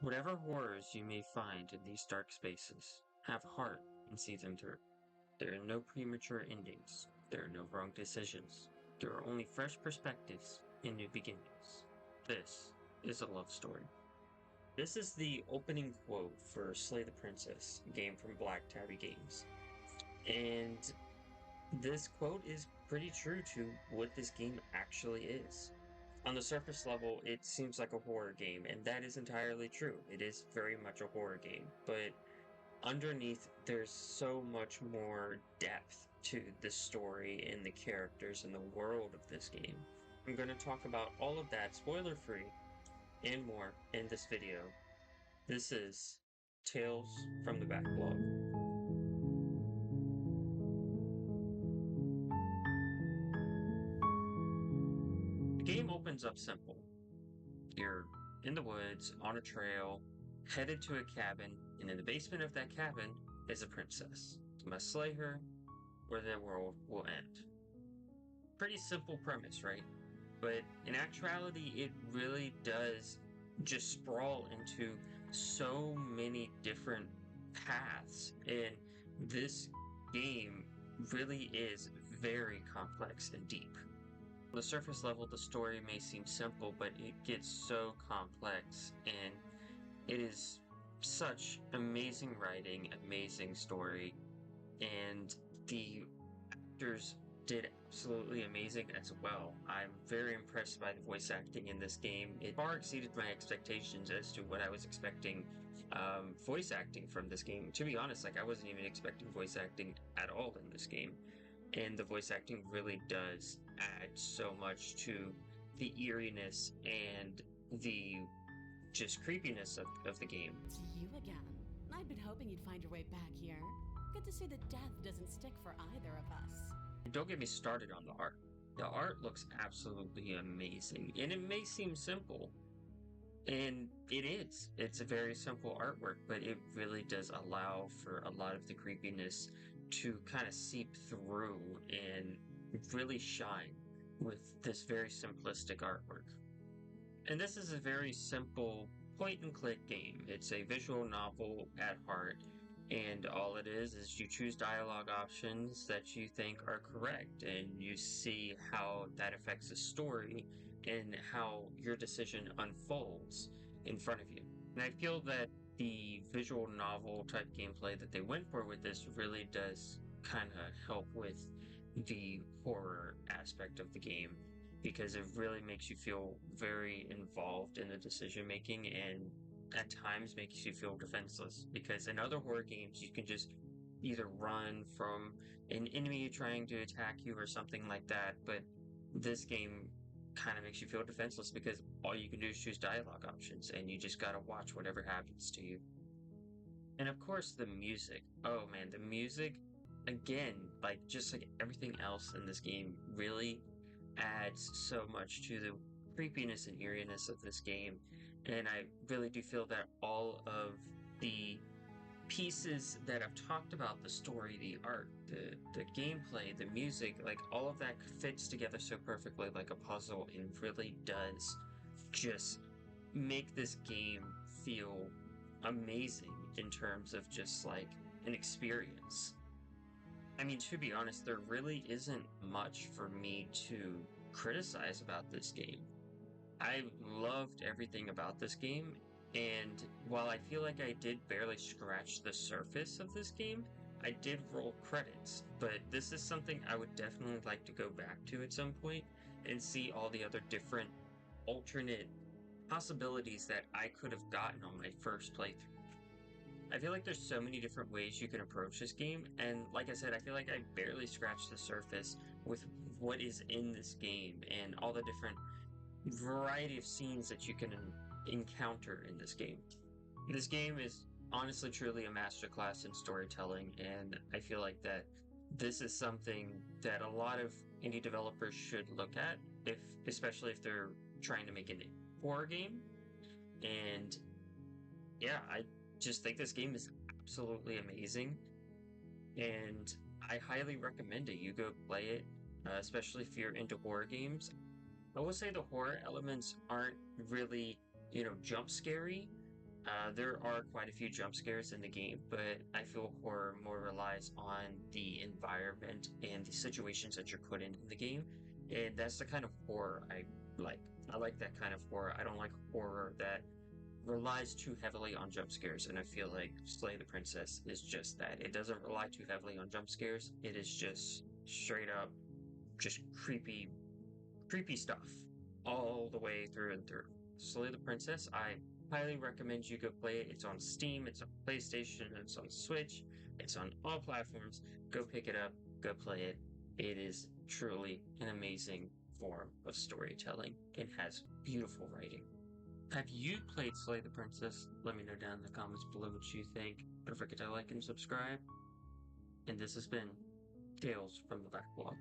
Whatever horrors you may find in these dark spaces, have heart and see them through. There are no premature endings. There are no wrong decisions. There are only fresh perspectives and new beginnings. This is a love story. This is the opening quote for Slay the Princess, a game from Black Tabby Games. And this quote is pretty true to what this game actually is. On the surface level, it seems like a horror game, and that is entirely true. It is very much a horror game, but underneath, there's so much more depth to the story and the characters and the world of this game. I'm going to talk about all of that spoiler free and more in this video. This is Tales from the Backlog. The game opens up simple. You're in the woods, on a trail, headed to a cabin, and in the basement of that cabin is a princess. You must slay her, or the world will end. Pretty simple premise, right? But in actuality, it really does just sprawl into so many different paths, and this game really is very complex and deep. On the surface level, the story may seem simple, but it gets so complex, and it is such amazing writing, amazing story, and the actors did absolutely amazing as well. I'm very impressed by the voice acting in this game. It far exceeded my expectations as to what I was expecting voice acting from this game. To be honest, I wasn't even expecting voice acting at all in this game. And the voice acting really does add so much to the eeriness and the just creepiness of the game. It's you again. I'd been hoping you'd find your way back here. Good to see that death doesn't stick for either of us. Don't get me started on the art. The art looks absolutely amazing, and it may seem simple, and it is. It's a very simple artwork, but it really does allow for a lot of the creepiness to kind of seep through and really shine with this very simplistic artwork. And this is a very simple point and click game. It's a visual novel at heart, and all it is you choose dialogue options that you think are correct, and you see how that affects the story and how your decision unfolds in front of you. And I feel that the visual novel type gameplay that they went for with this really does kind of help with the horror aspect of the game, because it really makes you feel very involved in the decision making, and at times makes you feel defenseless, because in other horror games you can just either run from an enemy trying to attack you or something like that, but this game kind of makes you feel defenseless because all you can do is choose dialogue options, and you just gotta watch whatever happens to you. And of course, the music. Oh man, the music, again, just like everything else in this game, really adds so much to the creepiness and eeriness of this game. And I really do feel that all of the pieces that I've talked about, the story, the art, the gameplay, the music, all of that fits together so perfectly like a puzzle, and really does just make this game feel amazing in terms of just an experience. I mean, to be honest, there really isn't much for me to criticize about this game. I loved everything about this game, and while I feel like I did barely scratch the surface of this game, I did roll credits, but this is something I would definitely like to go back to at some point and see all the other different alternate possibilities that I could have gotten on my first playthrough. I feel like there's so many different ways you can approach this game, and like I said, I feel like I barely scratched the surface with what is in this game and all the different variety of scenes that you can encounter in this game. This game is honestly truly a masterclass in storytelling, and I feel like that this is something that a lot of indie developers should look at, especially if they're trying to make a horror game. And yeah, I just think this game is absolutely amazing, and I highly recommend it. You go play it, especially if you're into horror games. I will say the horror elements aren't really, jump scary, There are quite a few jump scares in the game, but I feel horror more relies on the environment and the situations that you're put in the game. And that's the kind of horror I like. I like that kind of horror. I don't like horror that relies too heavily on jump scares, and I feel like Slay the Princess is just that. It doesn't rely too heavily on jump scares. It is just straight up, just creepy stuff all the way through and through. Slay the Princess, I highly recommend you go play it. It's on Steam, it's on PlayStation, it's on Switch, it's on all platforms. Go pick it up, go play it. It is truly an amazing form of storytelling and has beautiful writing. Have you played Slay the Princess? Let me know down in the comments below what you think. Don't forget to like and subscribe. And this has been Tales from the Backlog.